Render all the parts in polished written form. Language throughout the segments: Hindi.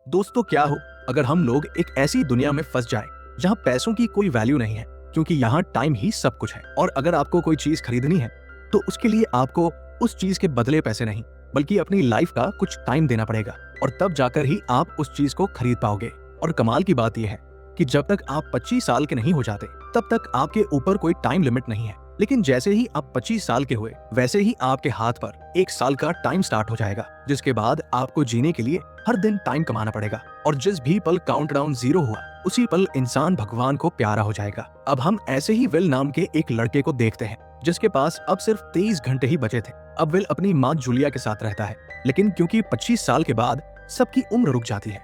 दोस्तों क्या हो अगर हम लोग एक ऐसी दुनिया में फंस जाए जहाँ पैसों की कोई वैल्यू नहीं है, क्योंकि यहाँ टाइम ही सब कुछ है। और अगर आपको कोई चीज खरीदनी है तो उसके लिए आपको उस चीज के बदले पैसे नहीं बल्कि अपनी लाइफ का कुछ टाइम देना पड़ेगा, और तब जाकर ही आप उस चीज को खरीद पाओगे। और कमाल की बात यह है कि जब तक आप 25 साल के नहीं हो जाते तब तक आपके ऊपर कोई टाइम लिमिट नहीं है, लेकिन जैसे ही आप 25 साल के हुए वैसे ही आपके हाथ पर 1 साल का टाइम स्टार्ट हो जाएगा, जिसके बाद आपको जीने के लिए हर दिन टाइम कमाना पड़ेगा। और जिस भी पल काउंटडाउन 0 हुआ उसी पल इंसान भगवान को प्यारा हो जाएगा। अब हम ऐसे ही विल नाम के एक लड़के को देखते हैं जिसके पास अब सिर्फ 23 घंटे ही बचे थे। अब विल अपनी माँ जूलिया के साथ रहता है, लेकिन क्योंकि 25 साल के बाद सबकी उम्र रुक जाती है,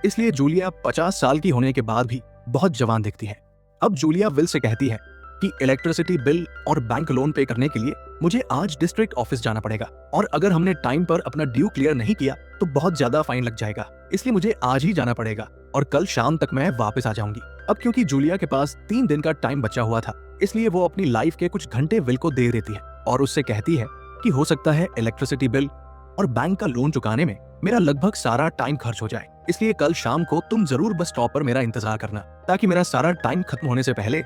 इसलिए जूलिया 50 साल की होने के बाद भी बहुत जवान दिखती है। अब जूलिया विल से कहती है कि इलेक्ट्रिसिटी बिल और बैंक लोन पे करने के लिए मुझे आज डिस्ट्रिक्ट ऑफिस जाना पड़ेगा, और अगर हमने टाइम पर अपना ड्यू क्लियर नहीं किया तो बहुत ज्यादा फाइन लग जाएगा, इसलिए मुझे आज ही जाना पड़ेगा और कल शाम तक मैं वापस आ जाऊंगी। अब क्योंकि जूलिया के पास 3 दिन का टाइम बचा हुआ था, इसलिए वो अपनी लाइफ के कुछ घंटे विल को दे देती है और उससे कहती है कि हो सकता है इलेक्ट्रिसिटी बिल और बैंक का लोन चुकाने में मेरा लगभग सारा टाइम खर्च हो जाए, इसलिए कल शाम को तुम जरूर बस स्टॉप पर मेरा इंतजार करना, ताकि मेरा सारा टाइम खत्म होने से पहले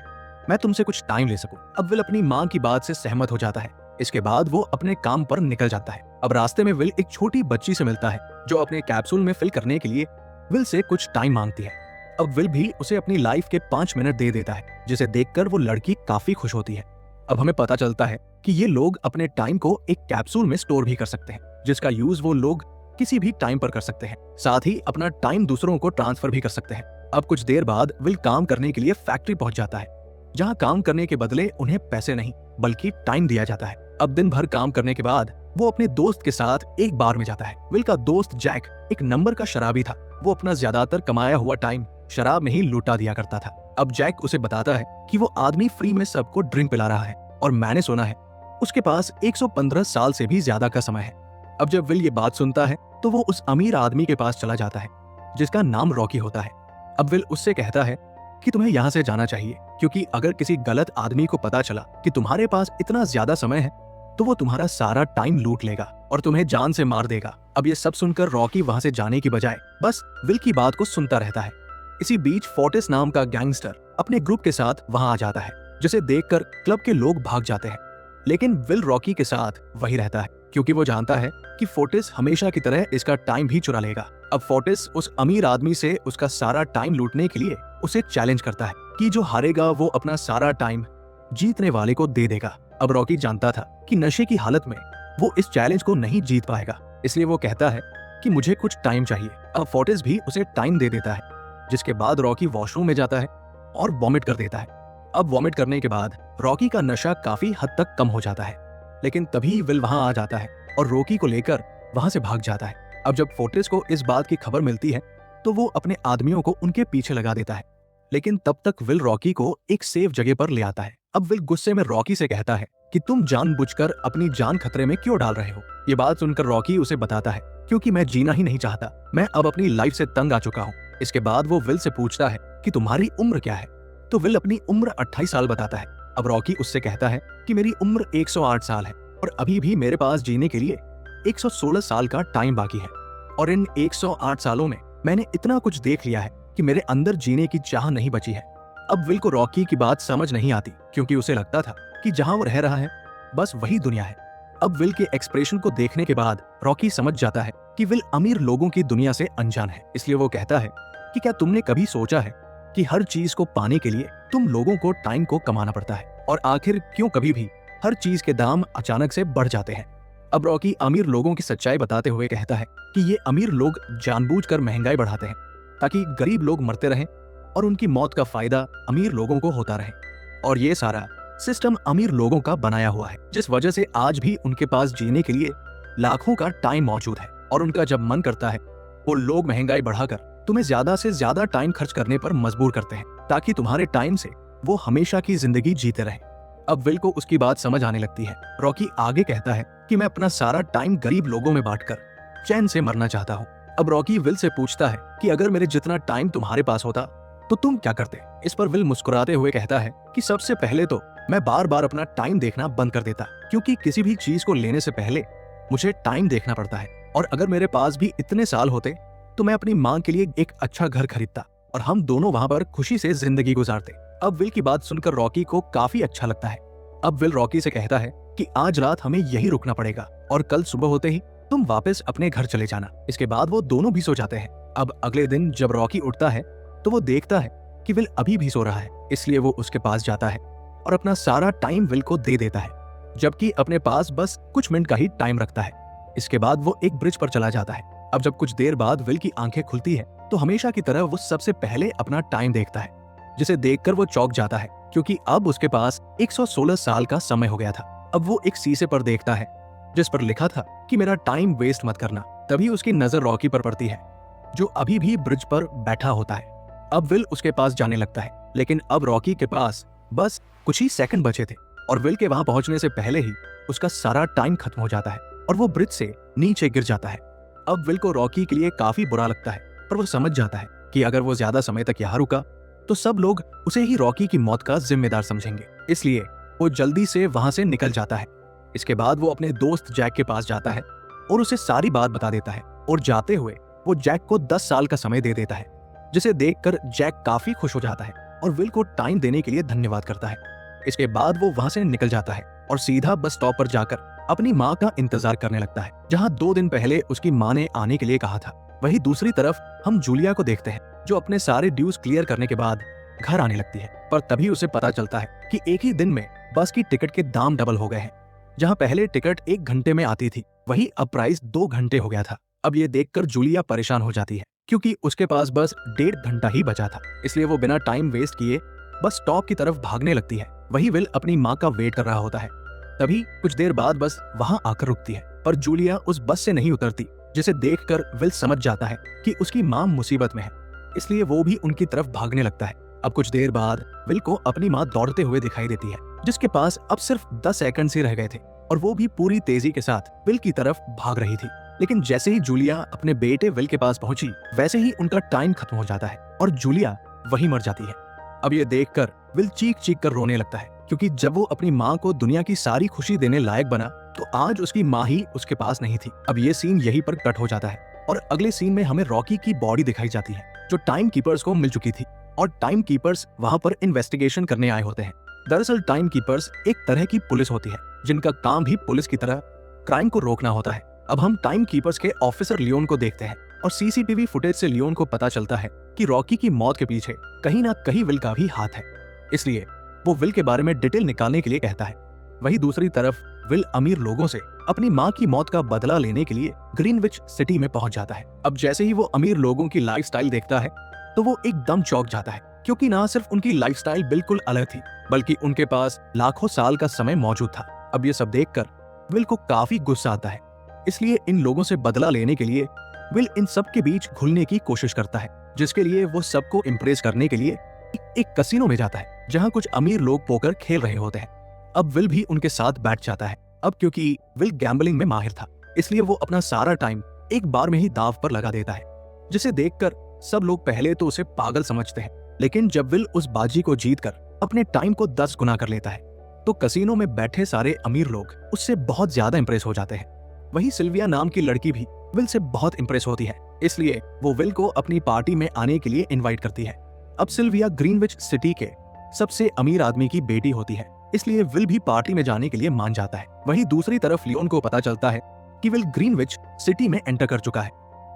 मैं तुमसे कुछ टाइम ले सकूं। अब विल अपनी माँ की बात से सहमत हो जाता है। इसके बाद वो अपने काम पर निकल जाता है। अब रास्ते में विल एक छोटी बच्ची से मिलता है जो अपने कैप्सूल में फिल करने के लिए विल से कुछ टाइम मांगती है। अब विल भी उसे अपनी लाइफ के 5 मिनट दे देता है, जिसे देखकर वो लड़की काफी खुश होती है। अब हमें पता चलता है कि ये लोग अपने टाइम को एक कैप्सूल में स्टोर भी कर सकते हैं, जिसका यूज वो लोग किसी भी टाइम पर कर सकते हैं। साथ ही अपना टाइम दूसरों को ट्रांसफर भी कर सकते हैं। अब कुछ देर बाद विल काम करने के लिए फैक्ट्री पहुंच जाता है, जहां काम करने के बदले उन्हें पैसे नहीं बल्कि टाइम दिया जाता है। अब दिन भर काम करने के बाद वो अपने दोस्त के साथ एक बार में जाता है। विल का दोस्त जैक एक नंबर का शराबी था। वो अपना ज्यादातर कमाया हुआ टाइम शराब में ही लुटा दिया करता था। अब जैक उसे बताता है कि वो आदमी फ्री में सबको ड्रिंक पिला रहा है, और मैंने सुना है उसके पास 115 साल से भी ज्यादा का समय है। अब जब विल ये बात सुनता है तो वो उस अमीर आदमी के पास चला जाता है जिसका नाम रॉकी होता है। अब विल उससे कहता है कि तुम्हें यहाँ से जाना चाहिए, क्योंकि अगर किसी गलत आदमी को पता चला कि तुम्हारे पास इतना ज्यादा समय है तो वो तुम्हारा सारा टाइम लूट लेगा और तुम्हें जान से मार देगा। अब ये सब सुनकर रॉकी वहाँ से जाने की बजाय बस विल की बात को सुनता रहता है। इसी बीच फोर्टिस नाम का गैंगस्टर अपने ग्रुप के साथ वहाँ आ जाता है, जिसे देखकर क्लब के लोग भाग जाते हैं, लेकिन विल रॉकी के साथ वही रहता है क्योंकि वो जानता है कि फोर्टिस हमेशा की तरह इसका टाइम भी चुरा लेगा। अब फोर्टिस उस अमीर आदमी से उसका सारा टाइम लूटने के लिए उसे चैलेंज करता है कि जो हारेगा वो अपना सारा टाइम जीतने वाले को दे देगा। अब रॉकी जानता था कि नशे की हालत में वो इस चैलेंज को नहीं जीत पाएगा, इसलिए वो कहता है कि मुझे कुछ टाइम चाहिए। अब फोर्टिस भी उसे टाइम दे देता है, जिसके बाद रॉकी वॉशरूम में जाता है और वॉमिट कर देता है। अब वॉमिट करने के बाद रॉकी का नशा काफी हद तक कम हो जाता है, लेकिन तभी विल वहां आ जाता है और रॉकी को लेकर वहां से भाग जाता है। अब जब फोर्टिस को इस बात की खबर मिलती है तो वो अपने आदमियों को उनके पीछे लगा देता है, लेकिन तब तक विल रॉकी को एक सेफ जगह पर ले आता है। अब विल गुस्से में रॉकी से कहता है कि तुम जानबूझकर अपनी जान खतरे में क्यों डाल रहे हो। ये बात सुनकर रॉकी उसे बताता है क्योंकि मैं जीना ही नहीं चाहता, मैं अब अपनी लाइफ से तंग आ चुका हूँ। इसके बाद वो विल से पूछता है कि तुम्हारी उम्र क्या है, तो विल अपनी उम्र 28 साल बताता है। अब रॉकी उससे कहता है कि मेरी उम्र 108 साल है और अभी भी मेरे पास जीने के लिए 116 साल का टाइम बाकी है, और इन 108 सालों में मैंने इतना कुछ देख लिया है कि मेरे अंदर जीने की चाह नहीं बची है। अब विल को रॉकी की बात समझ नहीं आती क्योंकि उसे लगता था कि जहां वो रह रहा है बस वही दुनिया है। अब विल के एक्सप्रेशन को देखने के बाद रॉकी समझ जाता है कि विल अमीर लोगों की दुनिया से अनजान है, इसलिए वो कहता है कि क्या तुमने कभी सोचा है कि हर चीज को पाने के लिए तुम लोगों को टाइम को कमाना पड़ता है, और आखिर क्यों कभी भी हर चीज के दाम अचानक से बढ़ जाते हैं। अब रॉकी अमीर लोगों की सच्चाई बताते हुए कहता है कि ये अमीर लोग जानबूझकर महंगाई बढ़ाते हैं ताकि गरीब लोग मरते रहें और उनकी मौत का फायदा अमीर लोगों को होता रहे, और ये सारा सिस्टम अमीर लोगों का बनाया हुआ है, जिस वजह से आज भी उनके पास जीने के लिए लाखों का टाइम मौजूद है, और उनका जब मन करता है वो लोग महंगाई बढ़ाकर तुम्हें ज्यादा से ज्यादा टाइम खर्च करने पर मजबूर करते हैं ताकि तुम्हारे टाइम से वो हमेशा की जिंदगी जीते रहें। अब विल को उसकी बात समझ आने लगती है। रॉकी आगे कहता है कि मैं अपना सारा टाइम गरीब लोगों में बांटकर चैन से मरना चाहता हूँ। अब रॉकी विल से पूछता है कि अगर मेरे जितना टाइम तुम्हारे पास होता तो तुम क्या करते। इस पर विल मुस्कुराते हुए कहता है कि सबसे पहले तो मैं बार बार अपना टाइम देखना बंद कर देता, क्योंकि किसी भी चीज को लेने से पहले मुझे टाइम देखना पड़ता है, और अगर मेरे पास भी इतने साल होते तो मैं अपनी माँ के लिए एक अच्छा घर खरीदता और हम दोनों वहाँ पर खुशी से जिंदगी गुजारते। अब विल की बात सुनकर रॉकी को काफी अच्छा लगता है। अब विल रॉकी से कहता है कि आज रात हमें यही रुकना पड़ेगा और कल सुबह होते ही तुम वापस अपने घर चले जाना। इसके बाद वो दोनों भी सो जाते हैं। अब अगले दिन जब रॉकी उठता है तो वो देखता है कि विल अभी भी सो रहा है, इसलिए वो उसके पास जाता है और अपना सारा टाइम विल को दे देता है, जबकि अपने पास बस कुछ मिनट का ही टाइम रखता है। इसके बाद वो एक ब्रिज पर चला जाता है। अब जब कुछ देर बाद विल की आंखें खुलती है तो हमेशा की तरह वो सबसे पहले अपना टाइम देखता है, जिसे देखकर वो चौंक जाता है क्योंकि अब उसके पास 116 साल का समय हो गया था। अब वो एक शीशे पर देखता है जिस पर लिखा था कि मेरा टाइम वेस्ट मत करना। तभी उसकी नजर रॉकी पर पड़ती है जो अभी भी ब्रिज पर बैठा होता है। अब विल उसके पास जाने लगता है, लेकिन अब रॉकी के पास बस कुछ ही सेकंड बचे थे और विल के वहां पहुंचने से पहले ही उसका सारा टाइम खत्म हो जाता है और वो ब्रिज से नीचे गिर जाता है। अब विल को रॉकी के लिए काफी बुरा लगता है, पर वो समझ जाता है कि अगर वो ज्यादा समय तक यहाँ रुका तो सब लोग उसे ही रॉकी की मौत का जिम्मेदार समझेंगे, इसलिए वो जल्दी से वहां से निकल जाता है। इसके बाद वो अपने दोस्त जैक के पास जाता है और उसे सारी बात बता देता है और जाते हुए वो जैक को 10 साल का समय दे देता है, जिसे देखकर जैक काफी खुश हो जाता है और विल को टाइम देने के लिए धन्यवाद करता है। इसके बाद वो वहां से निकल जाता है और सीधा बस स्टॉप पर जाकर अपनी माँ का इंतजार करने लगता है, जहाँ 2 दिन पहले उसकी माँ ने आने के लिए कहा था। वहीं दूसरी तरफ हम जूलिया को देखते हैं जो अपने सारे ड्यूज क्लियर करने के बाद घर आने लगती है, पर तभी उसे पता चलता है कि एक ही दिन में बस की टिकट के दाम डबल हो गए हैं। जहां पहले टिकट 1 घंटे में आती थी वहीं अब प्राइस 2 घंटे हो गया था। अब ये देखकर जूलिया परेशान हो जाती है क्योंकि उसके पास बस 1.5 घंटा ही बचा था, इसलिए वो बिना टाइम वेस्ट किए बस स्टॉप की तरफ भागने लगती है। वहीं विल अपनी माँ का वेट कर रहा होता है। तभी कुछ देर बाद बस वहां आकर रुकती है, पर जूलिया उस बस से नहीं उतरती, जिसे देखकर विल समझ जाता है कि उसकी माँ मुसीबत में है, इसलिए वो भी उनकी तरफ भागने लगता है। अब कुछ देर बाद विल को अपनी माँ दौड़ते हुए दिखाई देती है, जिसके पास अब सिर्फ 10 सेकंड ही रह गए थे और वो भी पूरी तेजी के साथ विल की तरफ भाग रही थी। लेकिन जैसे ही जूलिया अपने बेटे विल के पास पहुंची, वैसे ही उनका टाइम खत्म हो जाता है और जूलिया वहीं मर जाती है। अब ये देखकर विल चीख चीख कर रोने लगता है क्योंकि जब वो अपनी माँ को दुनिया की सारी खुशी देने लायक बना तो आज उसकी माँ ही उसके पास नहीं थी। अब ये सीन यहीं पर कट हो जाता है और अगले सीन में हमें रॉकी की बॉडी दिखाई जाती है जो टाइम कीपर्स को मिल चुकी थी और टाइम कीपर्स वहाँ पर इन्वेस्टिगेशन करने आए होते हैं। दरअसल टाइम कीपर्स एक तरह की पुलिस होती है जिनका काम भी पुलिस की तरह क्राइम को रोकना होता है। अब हम टाइम कीपर्स के ऑफिसर लियोन को देखते हैं और सीसीटीवी फुटेज से लियोन को पता चलता है कि रॉकी की मौत के पीछे कहीं ना कहीं विल का भी हाथ है, इसलिए वो विल के बारे में डिटेल निकालने के लिए कहता है। वहीं दूसरी तरफ विल अमीर लोगों से अपनी माँ की मौत का बदला लेने के लिए ग्रीनविच सिटी में पहुंच जाता है। अब जैसे ही वो अमीर लोगों की लाइफस्टाइल देखता है तो वो एकदम चौंक जाता है क्योंकि ना सिर्फ उनकी लाइफस्टाइल बिल्कुल अलग थी बल्कि उनके पास लाखों साल का समय मौजूद था। अब ये सब देखकर विल को काफी गुस्सा आता है, इसलिए इन लोगों से बदला लेने के लिए विल इन सब के बीच घुलने की कोशिश करता है, जिसके लिए वो सबको इम्प्रेस करने के लिए एक कसिनो में जाता है जहां कुछ अमीर लोग पोकर खेल रहे होते हैं। अब विल भी उनके साथ बैठ जाता है। अब क्योंकि विल गैम्बलिंग में माहिर था, इसलिए वो अपना सारा टाइम एक बार में ही दांव पर लगा देता है, जिसे देखकर सब लोग पहले तो उसे पागल समझते हैं, लेकिन जब विल उस बाजी को जीतकर अपने टाइम को 10 गुना कर लेता है तो कसिनो में बैठे सारे अमीर लोग उससे बहुत ज्यादा इंप्रेस हो जाते हैं। वहीं सिल्विया नाम की लड़की भी विल से बहुत इंप्रेस होती है, इसलिए वो विल को अपनी पार्टी में आने के लिए इनवाइट करती है। अब सिल्विया ग्रीनविच सिटी के सबसे अमीर आदमी की बेटी होती है, इसलिए विल भी पार्टी में जाने के लिए मान जाता है। वहीं दूसरी तरफ लियोन को पता चलता है कि विल ग्रीनविच सिटी में एंटर कर चुका है,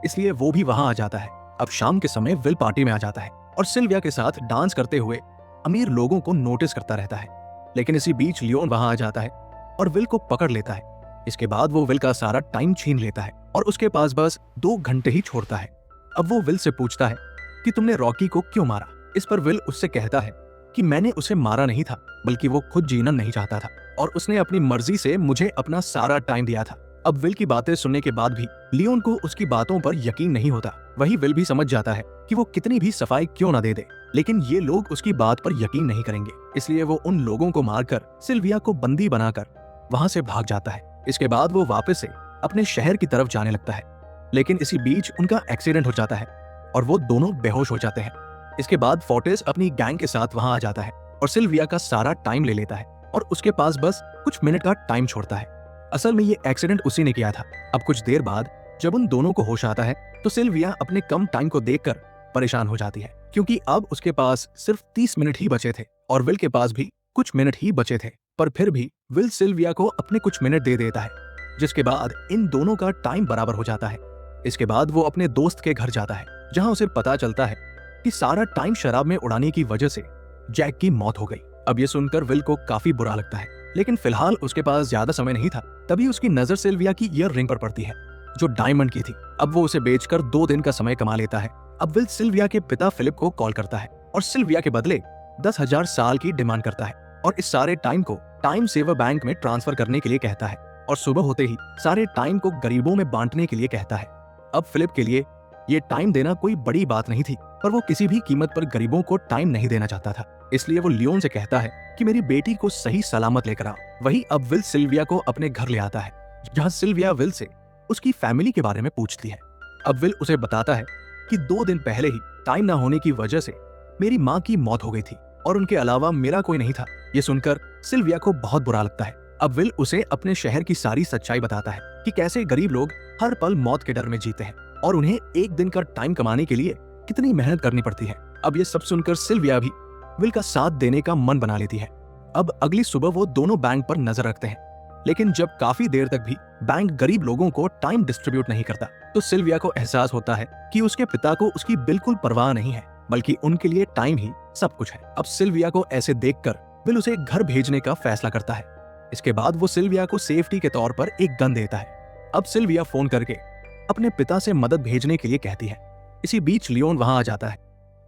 इसलिए वो भी वहां आ जाता है। अब शाम के समय विल पार्टी में आ जाता है और सिल्विया के साथ डांस करते हुए अमीर लोगों को नोटिस करता रहता है, लेकिन इसी बीच लियोन वहां आ जाता है और विल को पकड़ लेता है। इसके बाद वो विल का सारा टाइम छीन लेता है और उसके पास बस 2 घंटे ही छोड़ता है। अब वो विल से पूछता है कि तुमने रॉकी को क्यों मारा। इस पर विल उससे कहता है कि मैंने उसे मारा नहीं था, बल्कि वो खुद जीना नहीं चाहता था और उसने अपनी मर्जी से मुझे अपना सारा टाइम दिया था। अब विल की बातें सुनने के बाद भी लियोन को उसकी बातों पर यकीन नहीं होता। वही विल भी समझ जाता है कि वो कितनी भी सफाई क्यों ना दे दे, लेकिन ये लोग उसकी बात पर यकीन नहीं करेंगे, इसलिए वो उन लोगों को मारकर सिल्विया को बंदी बनाकर वहां से भाग जाता है। इसके बाद वो वापस से अपने शहर की तरफ जाने लगता है, लेकिन इसी बीच उनका एक्सीडेंट हो जाता है और वो दोनों बेहोश हो जाते हैं। इसके बाद फोर्टिस अपनी गैंग के साथ वहां आ जाता है और सिल्विया का सारा टाइम ले लेता है और उसके पास बस कुछ मिनट का टाइम छोड़ता है। असल में ये एक्सीडेंट उसी ने किया था। अब कुछ देर बाद जब उन दोनों को होश आता है तो सिल्विया अपने कम टाइम को देखकर परेशान हो जाती है, क्योंकि अब उसके पास सिर्फ 30 मिनट ही बचे थे और विल के पास भी कुछ मिनट ही बचे थे। पर फिर भी विल सिल्विया को अपने कुछ मिनट दे देता है, जिसके बाद इन दोनों का टाइम बराबर हो जाता है। इसके बाद वो अपने दोस्त के घर जाता है, जहां उसे पता चलता है कि सारा टाइम शराब में उड़ाने की वजह से जैक की मौत हो गई। अब ये सुनकर विल को काफी बुरा लगता है, लेकिन फिलहाल उसके पास ज्यादा समय नहीं था। तभी उसकी नजर सिल्विया की ईयर रिंग पर पड़ती है, जो डायमंड की थी। अब वो उसे बेचकर 2 दिन का समय कमा लेता है। अब विल सिल्विया के पिता फिलिप को कॉल करता है और सिल्विया के बदले 10,000 साल की डिमांड करता है और इस सारे टाइम को टाइम सेवर बैंक में ट्रांसफर करने के लिए कहता है और सुबह होते ही सारे टाइम को गरीबों में बांटने के लिए कहता है। अब फिलिप के लिए ये टाइम देना कोई बड़ी बात नहीं थी, पर वो किसी भी कीमत पर गरीबों को टाइम नहीं देना चाहता था। इसलिए वो लियोन से कहता है कि मेरी बेटी को सही सलामत लेकर आ। वही अब विल सिल्विया को अपने घर ले आता है, जहाँ सिल्विया विल से उसकी फैमिली के बारे में पूछती है। अब विल उसे बताता है कि 2 दिन पहले ही टाइम ना होने की वजह से मेरी माँ की मौत हो गई थी और उनके अलावा मेरा कोई नहीं था। ये सुनकर सिल्विया को बहुत बुरा लगता है। अब विल उसे अपने शहर की सारी सच्चाई बताता है कि कैसे गरीब लोग हर पल मौत के डर में जीते हैं और उन्हें एक दिन का टाइम कमाने के लिए कितनी मेहनत करनी पड़ती है। अब ये सब सुनकर सिल्विया भी विल का साथ देने का मन बना लेती है। अब अगली सुबह वो दोनों बैंक पर नजर रखते हैं, लेकिन जब काफी देर तक भी बैंक गरीब लोगों को टाइम डिस्ट्रीब्यूट नहीं करता, तो सिल्विया को एहसास होता है कि उसके पिता को उसकी बिल्कुल परवाह नहीं है, बल्कि उनके लिए टाइम ही सब कुछ है। अब सिल्विया को ऐसे देखकर विल उसे घर भेजने का फैसला करता है। इसके बाद वो सिल्विया को सेफ्टी के तौर पर एक गन देता है। अब सिल्विया फोन करके अपने पिता से मदद भेजने के लिए कहती है। इसी बीच लियोन वहां आ जाता है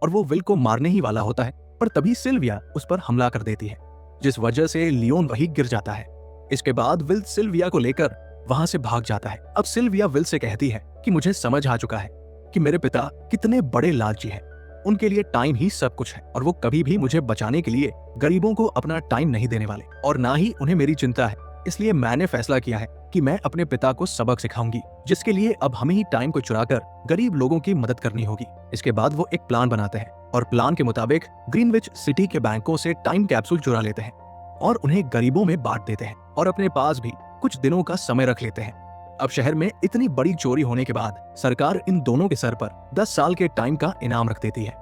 और वो विल को मारने ही वाला होता है, पर तभी सिल्विया उस पर हमला कर देती है, जिस वजह से लियोन वहीं गिर जाता है। इसके बाद विल सिल्विया को लेकर वहां से भाग जाता है। अब सिल्विया विल से कहती है कि मुझे समझ आ चुका है कि मेरे पिता कितने बड़े लालची हैं। उनके लिए टाइम ही सब कुछ है और वो कभी भी मुझे बचाने के लिए गरीबों को अपना टाइम नहीं देने वाले और ना ही उन्हें मेरी चिंता है। इसलिए मैंने फैसला किया है कि मैं अपने पिता को सबक सिखाऊंगी, जिसके लिए अब हमें ही टाइम को चुराकर गरीब लोगों की मदद करनी होगी। इसके बाद वो एक प्लान बनाते हैं और प्लान के मुताबिक ग्रीनविच सिटी के बैंकों से टाइम कैप्सूल चुरा लेते हैं और उन्हें गरीबों में बांट देते हैं और अपने पास भी कुछ दिनों का समय रख लेते हैं। अब शहर में इतनी बड़ी चोरी होने के बाद सरकार इन दोनों के सर पर 10 साल के टाइम का इनाम रख देती है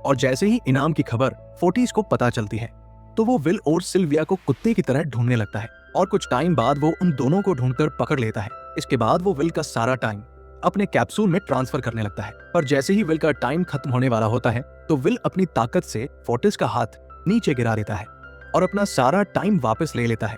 और जैसे ही इनाम की खबर फोर्टिस को पता चलती है, तो वो विल और सिल्विया को कुत्ते की तरह ढूंढने लगता है और कुछ टाइम बाद वो उन दोनों को ढूंढकर पकड़ लेता है। इसके बाद वो विल का सारा टाइम अपने कैप्सूल में ट्रांसफर करने लगता है, पर जैसे ही विल का टाइम खत्म होने वाला होता है, तो विल अपनी ताकत से फोर्टिस का हाथ नीचे गिरा देता है और अपना सारा टाइम वापस ले लेता है।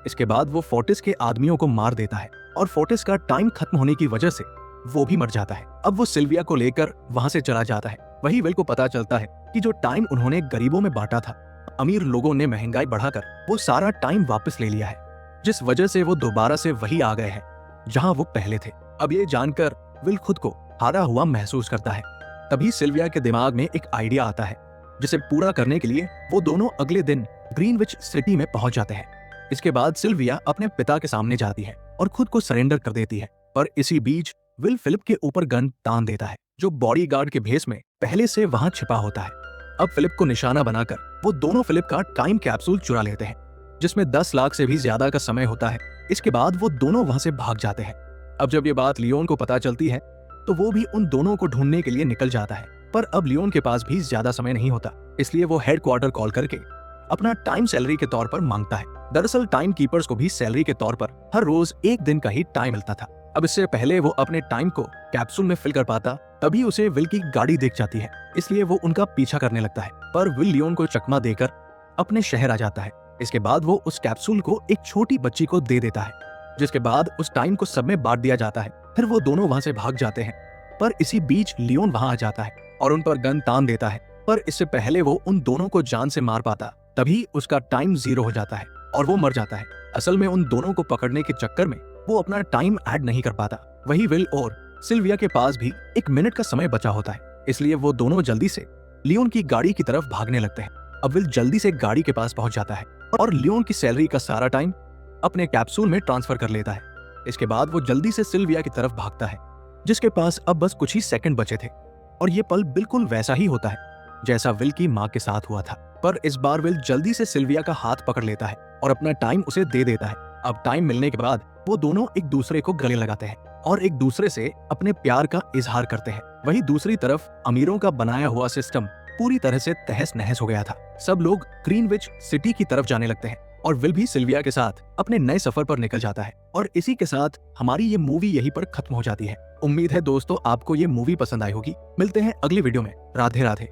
इसके बाद वो फोर्टिस के आदमियों को मार देता है और फोर्टिस का टाइम खत्म होने की वजह से वो भी मर जाता है। अब वो सिल्विया को लेकर वहां से चला जाता है। वही विल को पता चलता है कि जो टाइम उन्होंने गरीबों में बांटा था, अमीर लोगों ने महंगाई बढ़ाकर वो सारा टाइम वापस ले लिया है, जिस वजह से वो दोबारा से वही आ गए हैं जहां वो पहले थे। अब ये जानकर विल खुद को हारा हुआ महसूस करता है। तभी सिल्विया के दिमाग में एक आइडिया आता है, जिसे पूरा करने के लिए वो दोनों अगले दिन ग्रीनविच सिटी में पहुंच जाते हैं। इसके बाद सिल्विया अपने पिता के सामने जाती है और खुद को सरेंडर कर देती है, पर इसी बीच विल फिलिप के ऊपर गन तान देता है, जो बॉडीगार्ड के भेस में पहले से वहां छिपा होता है। अब फिलिप को निशाना बनाकर वो दोनों फिलिप का टाइम कैप्सूल चुरा लेते हैं, जिसमें 10 लाख से भी ज्यादा का समय होता है। इसके बाद वो दोनों वहां से भाग जाते हैं। अब जब ये बात लियोन को पता चलती है, तो वो भी उन दोनों को ढूंढने के लिए निकल जाता है, पर अब लियोन के पास भी ज्यादा समय नहीं होता, इसलिए वो हेडक्वार्टर कॉल करके अपना टाइम सैलरी के तौर पर मांगता है। दरअसल टाइम कीपर्स को भी सैलरी के तौर पर हर रोज 1 दिन का ही टाइम मिलता था। अब इससे पहले वो अपने टाइम को कैप्सूल में फिल कर पाता, तभी उसे विल की गाड़ी दिख जाती है, इसलिए वो उनका पीछा करने लगता है, पर विल लियोन को चकमा देकर अपने शहर आ जाता है। इसके बाद वो उस कैप्सूल को एक छोटी बच्ची को दे देता है, जिसके बाद उस टाइम को सब में बांट दिया जाता है। फिर वो दोनों वहां से भाग जाते हैं, पर इसी बीच लियोन वहां आ जाता है और उन पर गन तान देता है, पर इससे पहले वो उन दोनों को जान से मार पाता, तभी उसका टाइम 0 हो जाता है और वो मर जाता है। असल में उन दोनों को पकड़ने के चक्कर में वो अपना टाइम ऐड नहीं कर पाता। वही विल और सिल्विया के पास भी 1 मिनट का समय बचा होता है, इसलिए वो दोनों जल्दी से लियोन की गाड़ी की तरफ भागने लगते हैं। अब विल जल्दी से गाड़ी के पास पहुंच जाता है और लियोन की सैलरी का सारा टाइम अपने कैप्सूल में ट्रांसफर कर लेता है। इसके बाद वो जल्दी से सिल्विया की तरफ भागता है, जिसके पास अब बस कुछ ही सेकंड बचे थे, और ये पल बिल्कुल वैसा ही होता है जैसा विल की माँ के साथ हुआ था। पर इस बार विल जल्दी से सिल्विया का हाथ पकड़ लेता है और अपना टाइम उसे दे देता है। अब टाइम मिलने के बाद वो दोनों एक दूसरे को गले लगाते हैं और एक दूसरे से अपने प्यार का इजहार करते हैं। वहीं दूसरी तरफ अमीरों का बनाया हुआ सिस्टम पूरी तरह से तहस नहस हो गया था। सब लोग ग्रीनविच सिटी की तरफ जाने लगते हैं और विल भी सिल्विया के साथ अपने नए सफर पर निकल जाता है। और इसी के साथ हमारी ये मूवी यहीं पर खत्म हो जाती है। उम्मीद है दोस्तों आपको ये मूवी पसंद आई होगी। मिलते हैं अगली वीडियो में। राधे राधे।